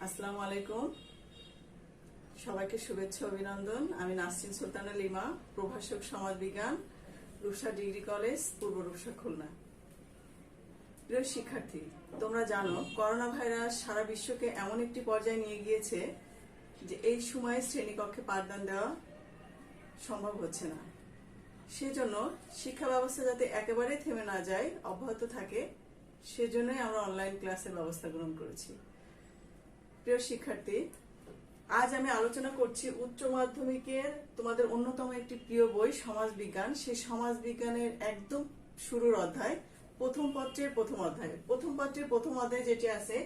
আসসালামু আলাইকুম, সবাইকে শুভেচ্ছা অভিনন্দন। আমি নাসরিন সুলতানা লিমা, প্রভাষক সমাজ বিজ্ঞান, রূপসা ডিগ্রি কলেজ, পূর্ব রূপসা, খুলনা। প্রিয় শিক্ষার্থী, তোমরা জানো করোনা ভাইরাস সারা বিশ্বকে এমন একটি পর্যায়ে নিয়ে গিয়েছে যে এই সময়ে শ্রেণীকক্ষে পাঠদান দেওয়া সম্ভব হচ্ছে না। সেজন্য শিক্ষা ব্যবস্থা যাতে একেবারে থেমে না যায়, অব্যাহত থাকে, সেজন্যই আমরা অনলাইন ক্লাসের ব্যবস্থা গ্রহণ করেছি। প্রিয় শিক্ষার্থী, আজ আমি আলোচনা করছি উচ্চ মাধ্যমিকের তোমাদের অন্যতম একটি প্রিয় বই সমাজ বিজ্ঞান। সেই সমাজ বিজ্ঞানের একদম শুরুর অধ্যায়, প্রথম পত্রের প্রথম অধ্যায় যেটি আছে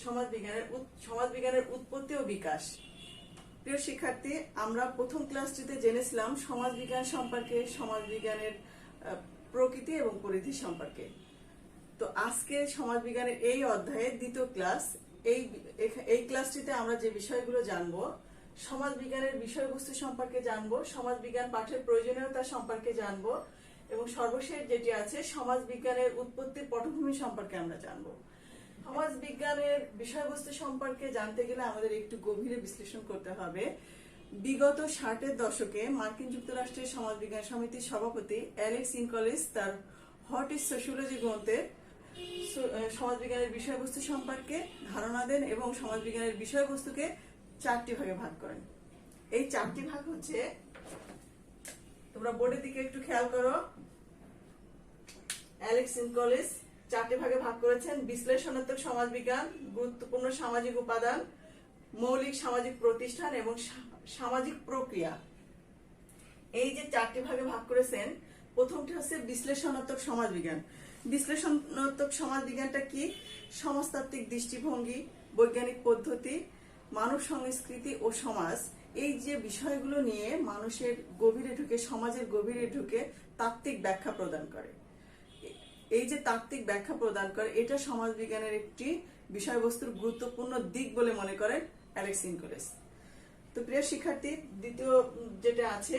সমাজ বিজ্ঞানের উৎপত্তি ও বিকাশ। প্রিয় শিক্ষার্থী, আমরা প্রথম ক্লাসটিতে জেনেছিলাম সমাজ বিজ্ঞান সম্পর্কে, সমাজ বিজ্ঞানের প্রকৃতি এবং পরিধি সম্পর্কে। তো আজকে সমাজ বিজ্ঞানের এই অধ্যায়ের দ্বিতীয় ক্লাস। এই ক্লাসটিতে আমরা যে বিষয়গুলো জানবো, সমাজ বিজ্ঞানের বিষয়বস্তু সম্পর্কে জানবো, সমাজ বিজ্ঞান পাঠের প্রয়োজনীয়তা সম্পর্কে জানবো, এবং সর্বশেষ যেটি আছে সমাজ বিজ্ঞানের উৎপত্তির পটভূমি সম্পর্কে আমরা জানবো। সমাজ বিজ্ঞানের বিষয়বস্তু সম্পর্কে জানতে গেলে আমাদের একটু গভীরে বিশ্লেষণ করতে হবে। বিগত 60-এর দশকে মার্কিন যুক্তরাষ্ট্রের সমাজ বিজ্ঞান সমিতির সভাপতি অ্যালেক্স ইনকলিস তার হোয়াট ইজ সোশিওলজি গ্রন্থে সমাজ বিজ্ঞানের বিষয়বস্তু সম্পর্কে ধারণা দেন এবং সমাজ বিজ্ঞানের বিষয়বস্তুকে 4টি ভাগে ভাগ করেন। এই 4টি ভাগ হচ্ছে, তোমরা বোর্ডের দিকে একটু খেয়াল করো, অ্যালেক্স ইনকলিস 4টি ভাগে ভাগ করেছেন: বিশ্লেষণাত্মক সমাজ বিজ্ঞান, গুরুত্বপূর্ণ সামাজিক উপাদান, মৌলিক সামাজিক প্রতিষ্ঠান এবং সামাজিক প্রক্রিয়া। এই যে 4টি ভাগে ভাগ করেছেন, প্রথমটি হচ্ছে বিশ্লেষণাত্মক সমাজ বিজ্ঞান। বিশ্লেষণাত্মক সমাজ বিজ্ঞানটা কি? সমাজতাত্ত্বিক দৃষ্টিভঙ্গি, বৈজ্ঞানিক পদ্ধতি, মানব সংস্কৃতি ও সমাজ, এই যে বিষয়গুলো নিয়ে মানুষের গভীরে ঢুকে, সমাজের গভীরে ঢুকে তাত্ত্বিক ব্যাখ্যা প্রদান করে। এই যে তাত্ত্বিক ব্যাখ্যা প্রদান করে, এটা সমাজ বিজ্ঞানের একটি বিষয়বস্তুর গুরুত্বপূর্ণ দিক বলে মনে করেন অ্যালেক্স ইনকলিস। তো প্রিয় শিক্ষার্থী, দ্বিতীয় যেটা আছে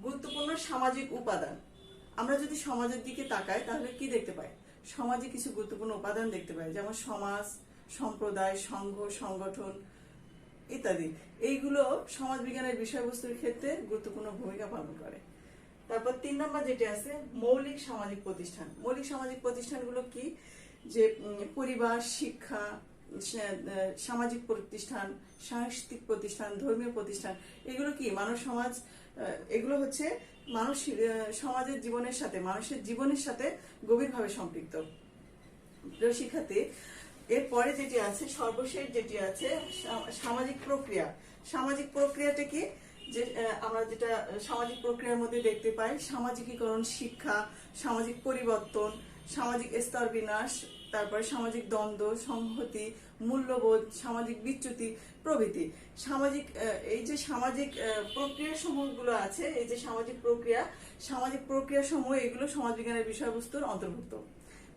গুরুত্বপূর্ণ সামাজিক উপাদান। আমরা যদি সমাজের দিকে তাকাই তাহলে কি দেখতে পাই? সমাজে কিছু গুরুত্বপূর্ণ উপাদান দেখতে পাই, যেমন সমাজ, সম্প্রদায়, সংঘ, সংগঠন ইত্যাদি। এইগুলো সমাজ বিজ্ঞানের বিষয়বস্তুর ক্ষেত্রে গুরুত্বপূর্ণ ভূমিকা পালন করে। তারপর 3 নম্বর যেটি আছে মৌলিক সামাজিক প্রতিষ্ঠান। মৌলিক সামাজিক প্রতিষ্ঠানগুলো কি? যে পরিবার, শিক্ষা, সামাজিক প্রতিষ্ঠান, সাংস্কৃতিক প্রতিষ্ঠান, ধর্মীয় প্রতিষ্ঠান, এগুলো কি মানব সমাজ, এগুলো হচ্ছে মানুষ সমাজের জীবনের সাথে, মানুষের জীবনের সাথে গভীরভাবে সম্পৃক্ত। প্রিয় শিক্ষার্থী, এরপরে যেটি আছে, সর্বশেষ যেটি আছে সামাজিক প্রক্রিয়া। সামাজিক প্রক্রিয়াটা কি? যে আমরা যেটা সামাজিক প্রক্রিয়ার মধ্যে দেখতে পাই, সামাজিকীকরণ, শিক্ষা, সামাজিক পরিবর্তন, সামাজিক স্তর বিন্যাস, তারপরে সামাজিক দ্বন্দ্ব, সংহতি, মূল্যবোধ, সামাজিক বিচ্যুতি প্রভৃতি। এই যে সামাজিক প্রক্রিয়া সমূহগুলো আছে, এই যে সামাজিক প্রক্রিয়া সমূহ, এগুলো সমাজ বিজ্ঞানের বিষয়বস্তুর অন্তর্ভুক্ত।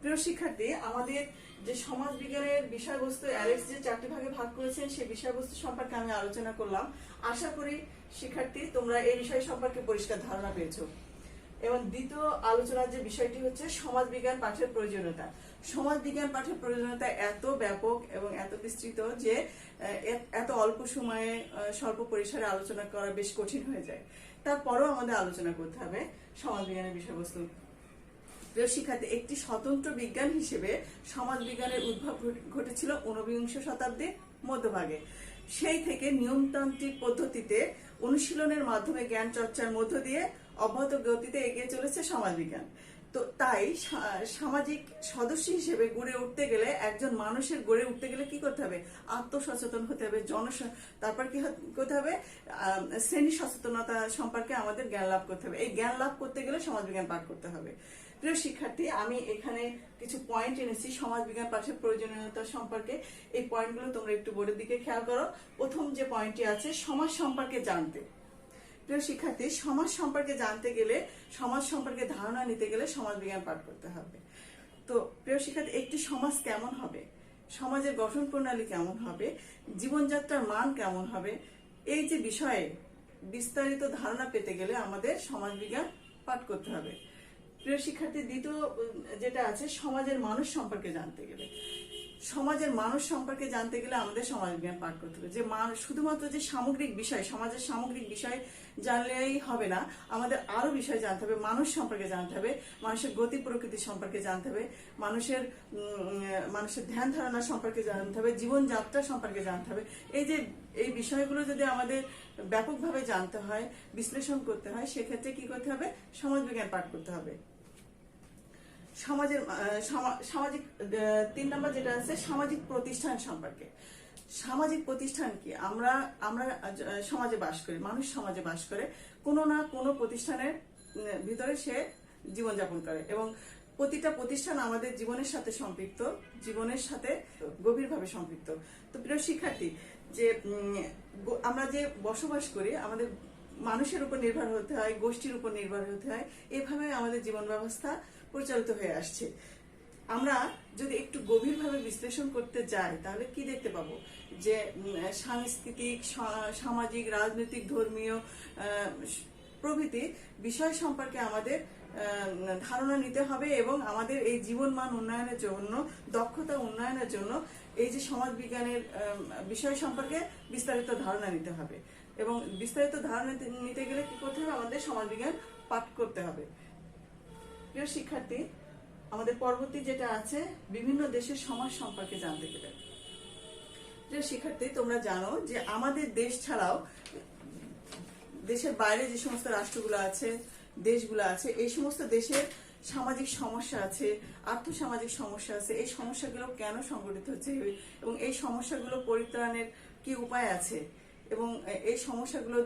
প্রিয় শিক্ষার্থী, আমাদের যে সমাজ বিজ্ঞানের বিষয়বস্তু অ্যালেক্স যে 4টি ভাগে ভাগ করেছেন, সেই বিষয়বস্তু সম্পর্কে আমি আলোচনা করলাম। আশা করি শিক্ষার্থী তোমরা এই বিষয় সম্পর্কে পরিষ্কার ধারণা পেয়েছো। এবং দ্বিতীয় আলোচনার যে বিষয়টি হচ্ছে সমাজ বিজ্ঞান পাঠের প্রয়োজনীয়তা। সমাজ বিজ্ঞান পাঠের প্রয়োজনীয়তা এত ব্যাপক এবং এত বিস্তৃত যে এত অল্প সময়ে স্বল্প পরিসরে আলোচনা করা বেশ কঠিন হয়ে যায়। তারপরেও আমাদের আলোচনা করতে হবে সমাজ বিজ্ঞানের বিষয়বস্তু। প্রিয় শিক্ষার্থী, একটি স্বতন্ত্র বিজ্ঞান হিসেবে সমাজ বিজ্ঞানের উদ্ভব ঘটেছিল 19বিংশ শতাব্দীর মধ্যভাগে। সেই থেকে নিয়মতান্ত্রিক পদ্ধতিতে অনুশীলনের মাধ্যমে জ্ঞান চর্চার মধ্য দিয়ে অব্যাহত গতিতে এগিয়ে চলেছে সমাজ বিজ্ঞান। তো তাই সামাজিক সদস্য হিসেবে গড়ে উঠতে গেলে, একজন মানুষের গড়ে উঠতে গেলে কি করতে হবে? আত্মসচেতন হতে হবে, তারপর কি করতে হবে? শ্রেণী সচেতনতা সম্পর্কে আমাদের জ্ঞান লাভ করতে হবে। এই জ্ঞান লাভ করতে গেলে সমাজ বিজ্ঞান পাঠ করতে হবে। প্রিয় শিক্ষার্থী, আমি এখানে কিছু পয়েন্ট এনেছি সমাজ বিজ্ঞান পাঠের প্রয়োজনীয়তা সম্পর্কে। এই পয়েন্টগুলো তোমরা একটু বোর্ডের দিকে খেয়াল করো। প্রথম যে পয়েন্টটি আছে সমাজ সম্পর্কে জানতে। প্রিয় শিক্ষার্থী, সমাজ সম্পর্কে জানতে গেলে, সমাজ সম্পর্কে ধারণা নিতে গেলে সমাজ বিজ্ঞান পাঠ করতে হবে। তো প্রিয় শিক্ষার্থী, একটি সমাজ কেমন হবে, সমাজের গঠন প্রণালী কেমন হবে, জীবনযাত্রার মান কেমন হবে, এই যে বিষয়ে বিস্তারিত ধারণা পেতে গেলে আমাদের সমাজ বিজ্ঞান পাঠ করতে হবে। প্রিয় শিক্ষার্থী, দ্বিতীয় যেটা আছে সমাজের মানুষ সম্পর্কে জানতে গেলে, সমাজের মানুষ সম্পর্কে জানতে গেলে আমাদের সমাজবিজ্ঞান পাঠ করতে হবে। যে শুধুমাত্র যে সামগ্রিক বিষয়, সমাজের সামগ্রিক বিষয় জানলেই হবে না, আমাদের আরো বিষয় জানতে হবে। মানুষ সম্পর্কে জানতে হবে, মানুষের গতি প্রকৃতি সম্পর্কে জানতে হবে, মানুষের ধ্যান ধারণা সম্পর্কে জানতে হবে, জীবনযাত্রা সম্পর্কে জানতে হবে। এই বিষয়গুলো যদি আমাদের ব্যাপকভাবে জানতে হয়, বিশ্লেষণ করতে হয়, সেক্ষেত্রে কি করতে হবে? সমাজবিজ্ঞান পাঠ করতে হবে। সামাজিক 3 নম্বর যেটা আছে সামাজিক প্রতিষ্ঠান সম্পর্কে। সামাজিক প্রতিষ্ঠান কি? আমরা সমাজে বাস করি, মানুষ সমাজে বাস করে, কোনো না কোনো প্রতিষ্ঠানের ভিতরে সে জীবনযাপন করে এবং প্রতিটা প্রতিষ্ঠান আমাদের জীবনের সাথে সম্পৃক্ত, জীবনের সাথে গভীরভাবে সম্পৃক্ত। তো প্রিয় শিক্ষার্থী, যে আমরা যে বসবাস করি, আমাদের মানুষের উপর নির্ভর হতে হয়, গোষ্ঠীর উপর নির্ভর হতে হয়, এভাবে আমাদের জীবন ব্যবস্থা পরিচালিত হয়ে আসছে। আমরা যদি একটু গভীরভাবে বিশ্লেষণ করতে যাই তাহলে কি দেখতে পাবো? যে সাংস্কৃতিক, সামাজিক, রাজনৈতিক, ধর্মীয় প্রভৃতি বিষয় সম্পর্কে আমাদের ধারণা নিতে হবে এবং আমাদের এই জীবনমান উন্নয়নের জন্য, দক্ষতা উন্নয়নের জন্য এই যে সমাজবিজ্ঞানের বিষয় সম্পর্কে বিস্তারিত ধারণা নিতে হবে। এবং বিস্তারিত ধারণা নিতে গেলে কি করতে হবে? আমাদের সমাজবিজ্ঞান পাঠ করতে হবে। প্রিয় শিক্ষার্থী, আমাদের পরবর্তী যেটা আছে বিভিন্ন দেশের সমাজ সম্পর্কে জানতে গেলে। প্রিয় শিক্ষার্থী, তোমরা জানো যে আমাদের দেশ ছাড়াও দেশের বাইরে যে সমস্ত রাষ্ট্রগুলো আছে, দেশগুলো আছে, এই সমস্ত দেশের সামাজিক সমস্যা আছে, আর্থসামাজিক সমস্যা আছে। এই সমস্যাগুলো কেন সংঘটিত হচ্ছে এবং এই সমস্যাগুলো পরিত্রাণের কি উপায় আছে এবং এই সমস্যাগুলো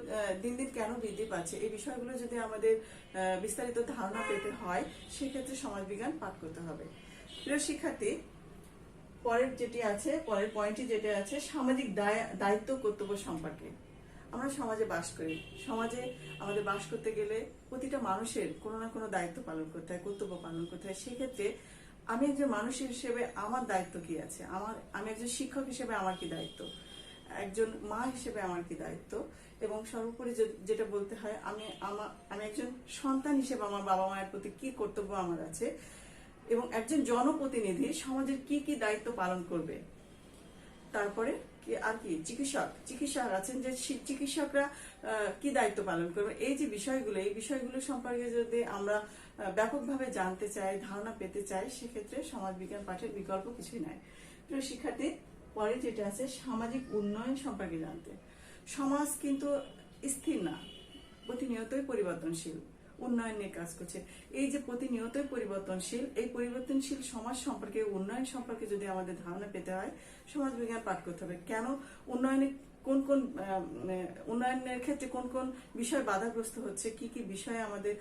দিন দিন কেন বৃদ্ধি পাচ্ছে, এই বিষয়গুলো যদি আমাদের বিস্তারিত ধারণা পেতে হয় সেক্ষেত্রে সমাজবিজ্ঞান পাঠ করতে হবে। প্রিয় শিক্ষার্থী, পরের পয়েন্টটি যেটা আছে সামাজিক দায়িত্ব কর্তব্য সম্পর্কে। আমরা সমাজে বাস করি, সমাজে আমাদের বাস করতে গেলে প্রতিটা মানুষের কোনো না কোনো দায়িত্ব পালন করতে হয়, কর্তব্য পালন করতে হয়। সেক্ষেত্রে আমি একজন মানুষ হিসেবে আমার দায়িত্ব কি আছে? আমি একজন শিক্ষক হিসেবে আমার কি দায়িত্ব? একজন মা হিসেবে আমার কি দায়িত্ব? এবং সর্বোপরি যেটা বলতে হয়, আমি একজন সন্তান হিসেবে আমার বাবা মায়ের প্রতি কি কর্তব্য আমার আছে এবং একজন জনপ্রতিনিধি সমাজের কি কি দায়িত্ব পালন করবে। তারপরে চিকিৎসক আছেন, যে চিকিৎসকরা কি দায়িত্ব পালন করবে। এই বিষয়গুলো সম্পর্কে যদি আমরা ব্যাপকভাবে জানতে চাই, ধারণা পেতে চাই, সেক্ষেত্রে সমাজবিজ্ঞান পাঠের বিকল্প কিছুই নাই। প্রিয় শিক্ষার্থী, পরে যেটা আছে সামাজিক উন্নয়ন সম্পর্কে জানতে। সমাজ কিন্তু স্থির না, প্রতিনিয়তই পরিবর্তনশীল, উন্নয়ন নিয়ে কাজ করছে। এই যে প্রতিনিয়তই পরিবর্তনশীল, এই পরিবর্তনশীল সমাজ সম্পর্কে, উন্নয়ন সম্পর্কে যদি আমাদের ধারণা পেতে হয়, সমাজবিজ্ঞান পাঠ করতে হবে। কেন উন্নয়নের ক্ষেত্রে কোন কোন বিষয় বাধাগ্রস্ত হচ্ছে, কি কি বিষয়ে আমাদের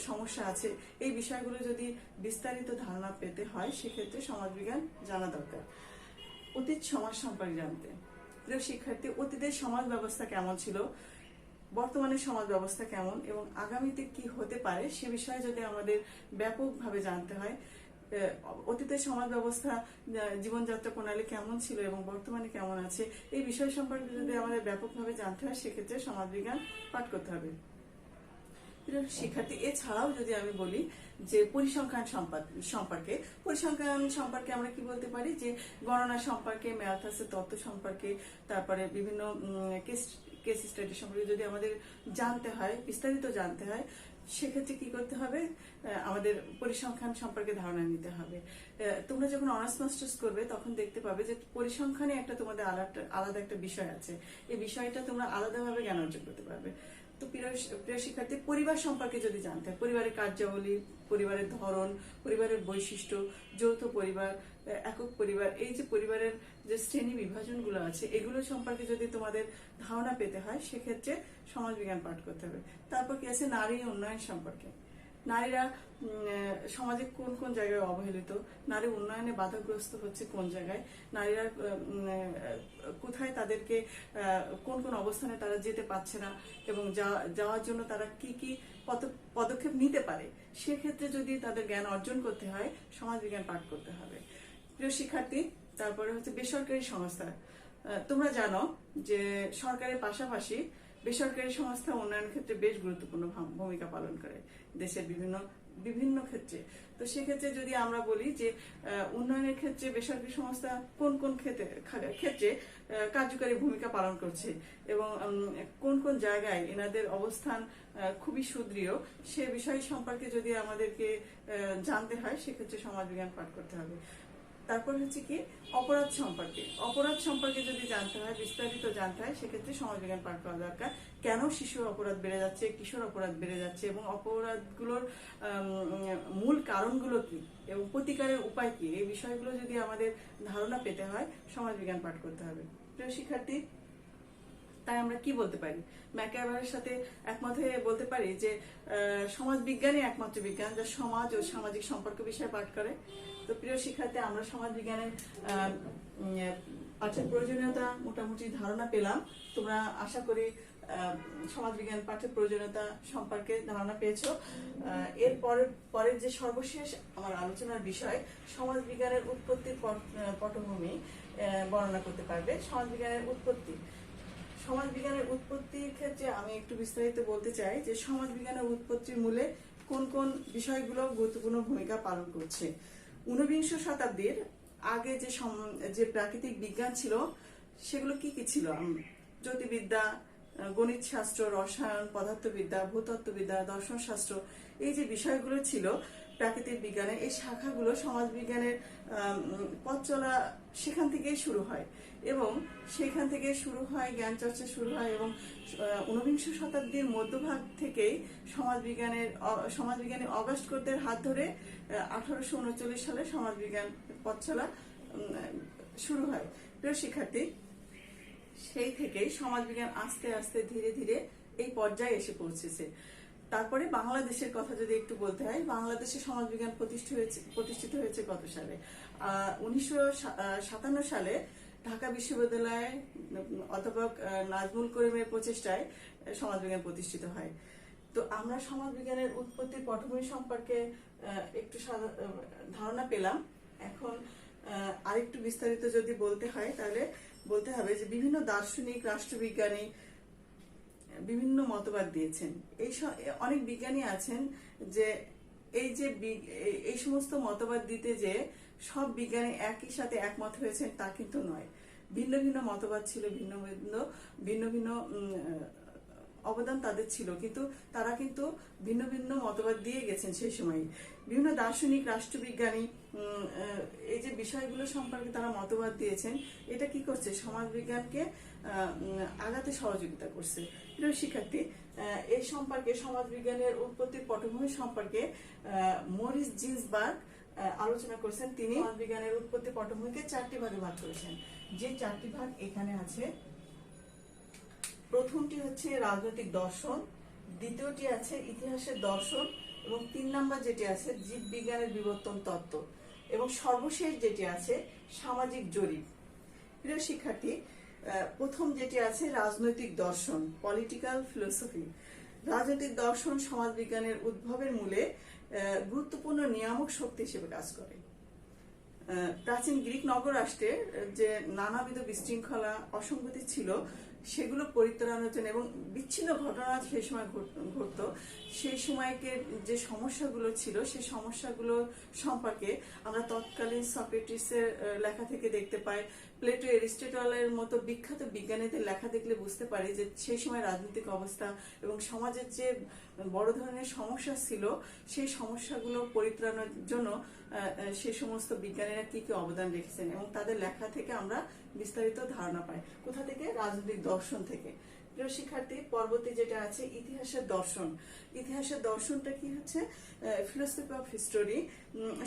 সমস্যা আছে, এই বিষয়গুলো যদি বিস্তারিত ধারণা পেতে হয় সেক্ষেত্রে সমাজবিজ্ঞান জানা দরকার। অতীত সমাজ সম্পর্কে জানতে। প্রিয় শিক্ষার্থী, অতীতের সমাজ ব্যবস্থা কেমন ছিল, বর্তমানে সমাজ ব্যবস্থা কেমন এবং আগামীতে কি হতে পারে সে বিষয়ে যদি আমাদের ব্যাপকভাবে জানতে হয়, অতীতের সমাজ ব্যবস্থা, জীবনযাত্রা প্রণালী কেমন ছিল এবং বর্তমানে কেমন আছে, এই বিষয় সম্পর্কে যদি আমাদের ব্যাপকভাবে জানতে হয় সেক্ষেত্রে সমাজবিজ্ঞান পাঠ করতে হবে। শিক্ষার্থী, এছাড়াও যদি আমি বলি যে পরিসংখ্যান সম্পর্কে আমরা কি বলতে পারি, যে গণনা সম্পর্কে, ম্যালথাসের তত্ত্ব সম্পর্কে, তারপরে বিভিন্ন কেস স্টাডি সম্পর্কে যদি আমাদের জানতে হয়, বিস্তারিত জানতে হয়, সেক্ষেত্রে কি করতে হবে? আমাদের পরিসংখ্যান সম্পর্কে ধারণা নিতে হবে। তোমরা যখন অনার্স মাস্টার্স করবে তখন দেখতে পাবে যে পরিসংখ্যানে তোমাদের আলাদা একটা বিষয় আছে। এই বিষয়টা তোমরা আলাদাভাবে জ্ঞান অর্জন করতে পারবে। তো প্রিয় শিক্ষার্থী, পরিবার সম্পর্কে যদি জানতে হয়, পরিবারের কার্যাবলী, পরিবারের ধরন, পরিবারের বৈশিষ্ট্য, যৌথ পরিবার, একক পরিবার, এই যে পরিবারের যে শ্রেণী বিভাজনগুলো আছে, এগুলো সম্পর্কে যদি তোমাদের ধারণা পেতে হয় সেক্ষেত্রে সমাজবিজ্ঞান পাঠ করতে হবে। তারপর কি আছে নারী উন্নয়ন সম্পর্কে। নারীরা সমাজে কোন কোন জায়গায় অবহেলিত, নারী উন্নয়নে বাধাগ্রস্ত হচ্ছে কোন জায়গায়, নারীরা কোথায়, তাদেরকে কোন কোন অবস্থানে তারা যেতে পারছে না এবং যাওয়ার জন্য তারা কি কি পদক্ষেপ নিতে পারে, সেক্ষেত্রে যদি তাদের জ্ঞান অর্জন করতে হয় সমাজবিজ্ঞান পাঠ করতে হবে। প্রিয় শিক্ষার্থী, তারপরে হচ্ছে বেসরকারি সংস্থা। তোমরা জানো যে সরকারের পাশাপাশি বেসরকারি সংস্থা উন্নয়নের ক্ষেত্রে বেশ গুরুত্বপূর্ণ ভূমিকা পালন করে। দেশের বিভিন্ন বিভিন্ন ক্ষেত্রে। তো সেক্ষেত্রে যদি আমরা বলি যে উন্নয়নের ক্ষেত্রে বেসরকারি সংস্থা কোন কোন ক্ষেত্রে কার্যকারী ভূমিকা পালন করছে এবং কোন কোন জায়গায় এনাদের অবস্থান খুবই সুদৃঢ়, সে বিষয় সম্পর্কে যদি আমাদেরকে জানতে হয় সেক্ষেত্রে সমাজবিজ্ঞান পাঠ করতে হবে। তারপর হচ্ছে কি অপরাধ সম্পর্কে যদি জানতে হয়, বিস্তারিত জানতে হয়, সেক্ষেত্রে সমাজবিজ্ঞান পাঠ করা দরকার। কেন শিশু অপরাধ বেড়ে যাচ্ছে, কিশোর অপরাধ বেড়ে যাচ্ছে এবং অপরাধগুলোর মূল কারণগুলো কি এবং প্রতিকারের উপায় কি, এই বিষয়গুলো যদি আমাদের ধারণা পেতে হয় সমাজবিজ্ঞান পাঠ করতে হবে। প্রিয় শিক্ষার্থী, তাই আমরা কি বলতে পারি? ম্যাকঅ্যাভারের সাথে একমত হয়ে বলতে পারি যে সমাজ বিজ্ঞানই একমাত্র বিজ্ঞান যা সমাজ ও সামাজিক সম্পর্ক বিষয়ে পাঠ করে। তো প্রিয় শিক্ষার্থী, আমরা সমাজ বিজ্ঞানের পাঠের প্রয়োজনীয়তা মোটামুটি ধারণা পেলাম। তোমরা আশা করি সমাজ বিজ্ঞান পাঠের প্রয়োজনীয়তা সম্পর্কে ধারণা পেয়েছো। এর পরের যে সর্বশেষ আমার আলোচনার বিষয়, সমাজ বিজ্ঞানের উৎপত্তির পটভূমি বর্ণনা করতে পারবে। সমাজ বিজ্ঞানের উৎপত্তির ক্ষেত্রে আমি একটু বিস্তারিত বলতে চাই যে সমাজ বিজ্ঞানের উৎপত্তির মূলে কোন কোন বিষয়গুলো গুরুত্বপূর্ণ ভূমিকা পালন করছে। ঊনবিংশ শতাব্দীর আগে যে প্রাকৃতিক বিজ্ঞান ছিল সেগুলো কি কি ছিল? জ্যোতির্বিদ্যা, গণিত শাস্ত্র, রসায়ন, পদার্থবিদ্যা, ভূতত্ত্ববিদ্যা, দর্শন শাস্ত্র, এই যে বিষয়গুলো ছিল প্রাকৃতিক বিজ্ঞানে, এই শাখাগুলো সমাজ বিজ্ঞানের পথ চলা সেখান থেকেই শুরু হয় এবং সেখান থেকে শুরু হয় জ্ঞান চর্চা শুরু হয় এবং ঊনবিংশ শতাব্দীর মধ্যভাগ থেকেই সমাজবিজ্ঞানী অগাস্ট কোর্টের হাত ধরে 1839 সালে সমাজবিজ্ঞান পথ চলা শুরু হয়। প্রিয় শিক্ষার্থী, সেই থেকেই সমাজবিজ্ঞান আস্তে আস্তে ধীরে ধীরে এই পর্যায়ে এসে পৌঁছেছে। তারপরে বাংলাদেশের কথা যদি একটু বলতে হয়, বাংলাদেশে সমাজবিজ্ঞান প্রতিষ্ঠিত হয়েছে কত সালে? 1957 সালে ঢাকা বিশ্ববিদ্যালয়ে অধ্যাপক নাজমুল করিমের প্রচেষ্টায় সমাজবিজ্ঞান প্রতিষ্ঠিত হয়। তো আমরা সমাজবিজ্ঞানের উৎপত্তির পটভূমি সম্পর্কে একটু ধারণা পেলাম। এখন আরেকটু বিস্তারিত যদি বলতে হয় তাহলে বলতে হবে যে বিভিন্ন দার্শনিক, রাষ্ট্রবিজ্ঞানী বিভিন্ন মতবাদ দিয়েছেন। অনেক বিজ্ঞানী আছেন যে এই সমস্ত মতবাদ দিতে যে সব বিজ্ঞানী একই সাথে একমত হয়েছেন তা কিন্তু নয়। ভিন্ন ভিন্ন মতবাদ ছিল, ভিন্ন ভিন্ন অবদান তাদের ছিল, কিন্তু তারা কিন্তু ভিন্ন ভিন্ন মতবাদ দিয়ে গেছেন। সেই সময় বিভিন্ন দার্শনিক, রাষ্ট্রবিজ্ঞানী এই যে বিষয়গুলো সম্পর্কে তারা মতবাদ দিয়েছেন, এটা কি করছে? সমাজবিজ্ঞানকে আগাতে সহযোগিতা করছে। প্রিয় শিক্ষার্থী, এই সম্পর্কে সমাজবিজ্ঞানের উৎপত্তির পটভূমি সম্পর্কে মরিস জিন্সবার্গ আলোচনা করেছেন। তিনি সমাজবিজ্ঞানের উৎপত্তি পটভূমিকে 4টি ভাগে ভাগ করেছেন। যে 4টি ভাগ এখানে আছে, প্রথমটি হচ্ছে রাজনৈতিক দর্শন, দ্বিতীয়টি আছে ইতিহাসের দর্শন এবং 3 নম্বর যেটি আছে জীববিজ্ঞানের বিবর্তন তত্ত্ব এবং সর্বশেষ যেটি আছে সামাজিক জরিপ। প্রিয় শিক্ষার্থী, প্রথম যেটি আছে রাজনৈতিক দর্শন, পলিটিক্যাল ফিলোসফি। রাজনৈতিক দর্শন সমাজবিজ্ঞানের উদ্ভবের মূলে গুরুত্বপূর্ণ নিয়ামক শক্তি হিসেবে কাজ করে। প্রাচীন গ্রিক নগরাষ্ট্রে যে নানাবিধ বিশৃঙ্খলা, অসঙ্গতি ছিল সেগুলো পরিত্রাণের জন্য এবং বিচ্ছিন্ন ঘটনা সেই সময় ঘটতো, সেই সময়কে যে সমস্যাগুলো ছিল সেই সমস্যাগুলো সম্পর্কে আমরা তৎকালীন সক্রেটিসের লেখা থেকে দেখতে পাই। প্লেটো, এরিস্টটলের মতো বিখ্যাত বিজ্ঞানীদের লেখা দেখলে বুঝতে পারি যে সেই সময় রাজনৈতিক অবস্থা এবং সমাজের যে বড় ধরনের সমস্যা ছিল সেই সমস্যাগুলো পরিত্রাণের জন্য সেই সমস্ত বিজ্ঞানীরা কি কি অবদান রেখেছেন এবং তাদের লেখা থেকে আমরা বিস্তারিত ধারণা পাই। কোথা থেকে? রাজনৈতিক দর্শন থেকে। প্রিয় শিক্ষার্থী, পরবর্তী যেটা আছে ইতিহাসের দর্শন। ইতিহাসের দর্শনটা কি হচ্ছে? Philosophy of history.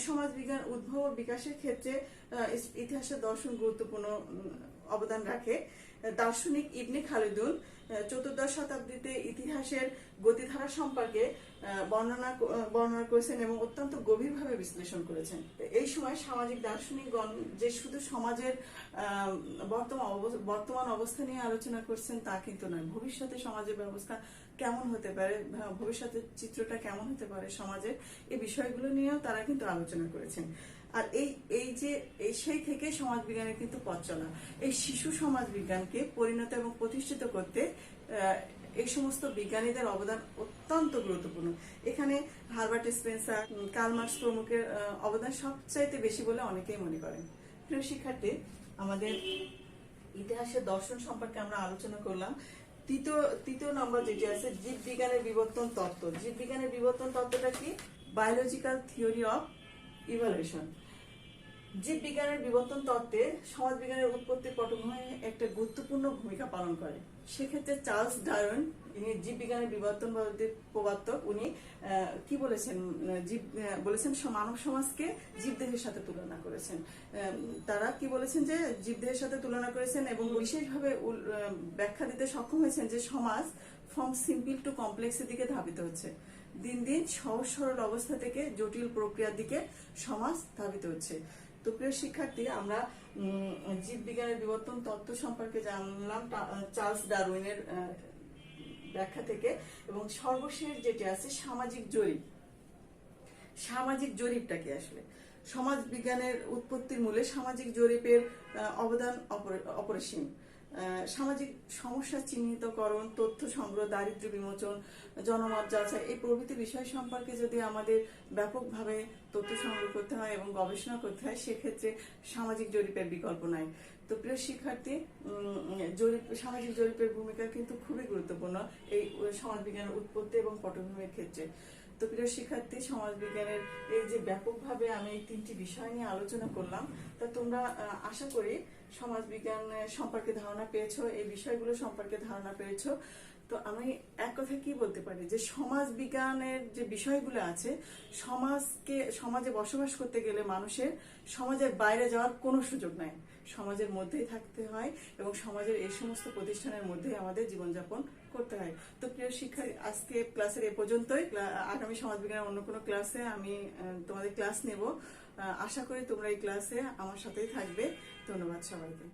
সমাজবিজ্ঞান উদ্ভব ও বিকাশের ক্ষেত্রে ইতিহাসের দর্শন গুরুত্বপূর্ণ অবদান রাখে। দার্শনিক ইবনে খালদুন 14শ শতাব্দীতে ইতিহাসের গতিধারা সম্পর্কে বর্ণনা করেছেন এবং অত্যন্ত গভীরভাবে বিশ্লেষণ করেছেন। এই সময় সামাজিক দার্শনিকগণ যে শুধু সমাজের বর্তমান অবস্থা নিয়ে আলোচনা করছেন তা কিন্তু নয়, ভবিষ্যতে সমাজের ব্যবস্থা কেমন হতে পারে, ভবিষ্যতের চিত্রটা কেমন হতে পারে সমাজের, এই বিষয়গুলো নিয়েও তারা কিন্তু আলোচনা করেছেন। আর সেই থেকে সমাজবিজ্ঞানের কিন্তু পথ চলা। এই শিশু সমাজবিজ্ঞানকে পরিণত এবং প্রতিষ্ঠিত করতে এই সমস্ত বিজ্ঞানীদের অবদান অত্যন্ত গুরুত্বপূর্ণ। এখানে হারবার্ট স্পেন্সার, কার্ল মার্কস প্রমুখের অবদান সবচাইতে বেশি বলে অনেকেই মনে করেন। প্রিয় শিক্ষার্থী, আমাদের ইতিহাসের দর্শন সম্পর্কে আমরা আলোচনা করলাম। তৃতীয় নম্বর যেটি আছে জীববিজ্ঞানের বিবর্তন তত্ত্ব। জীববিজ্ঞানের বিবর্তন তত্ত্বটা কি? Biological theory of evolution. জীববিজ্ঞানের বিবর্তন তত্ত্বে সমাজবিজ্ঞানের উৎপত্তির পটভূমি একটা গুরুত্বপূর্ণ ভূমিকা পালন করে। সেক্ষেত্রে চার্লস ডারউইন, ইনি জীববিজ্ঞানের বিবর্তনবাদের প্রবর্তক, উনি কি বলেছেন? বলেছেন মানব সমাজকে জীবদেহের সাথে তুলনা করেছেন। তারা কি বলেছেন? যে জীবদেহের সাথে তুলনা করেছেন এবং বিশেষভাবে ব্যাখ্যা দিতে সক্ষম হয়েছেন যে সমাজ ফ্রম সিম্পল টু কমপ্লেক্সের দিকে ধাবিত হচ্ছে। দিন দিন সহজ সরল অবস্থা থেকে জটিল প্রক্রিয়ার দিকে সমাজ ধাবিত হচ্ছে। তো প্রিয় শিক্ষার্থী, আমরা জীববিজ্ঞানের বিবর্তন তত্ত্ব সম্পর্কে জানলাম চার্লস ডারউইনের ব্যাখ্যা থেকে। এবং সর্বশেষ যেটি আছে সামাজিক জরিপ। সামাজিক জরিপটা কি আসলে? সমাজ বিজ্ঞানের উৎপত্তির মূলে সামাজিক জরিপের অবদান অপরিসীম। সামাজিক সমস্যা চিহ্নিতকরণ, তথ্য সংগ্রহ, দারিদ্র্য বিমোচন, জনমত যাচাই এই প্রভৃতি বিষয় সম্পর্কে যদি আমাদের ব্যাপকভাবে তথ্য সংগ্রহ করতে হয় এবং গবেষণা করতে হয়, সেক্ষেত্রে সামাজিক জরিপের বিকল্প নাই। তো প্রিয় শিক্ষার্থী, সামাজিক জরিপের ভূমিকা কিন্তু খুবই গুরুত্বপূর্ণ এই সমাজবিজ্ঞানের উৎপত্তি এবং পটভূমির ক্ষেত্রে। তো প্রিয় শিক্ষার্থী, সমাজবিজ্ঞানের এই যে ব্যাপকভাবে আমি এই তিনটি বিষয় নিয়ে আলোচনা করলাম, তা তোমরা আশা করি সমাজবিজ্ঞান সম্পর্কে ধারণা পেয়েছো, এই বিষয়গুলো সম্পর্কে ধারণা পেয়েছো। তো আমি এক কথা কি বলতে পারি যে সমাজ বিজ্ঞানের যে বিষয়গুলো আছে, সমাজে বসবাস করতে গেলে মানুষের সমাজের বাইরে যাওয়ার কোনো সুযোগ নাই, সমাজের মধ্যেই থাকতে হয় এবং সমাজের এই সমস্ত প্রতিষ্ঠানের মধ্যেই আমাদের জীবনযাপন করতে হয়। তো প্রিয় শিক্ষার্থী, আজকে ক্লাসের এ পর্যন্তই। আগামী সমাজবিজ্ঞানের অন্য কোনো ক্লাসে আমি তোমাদের ক্লাস নেব। আশা করি তোমরা এই ক্লাসে আমার সাথেই থাকবে। ধন্যবাদ সবাইকে।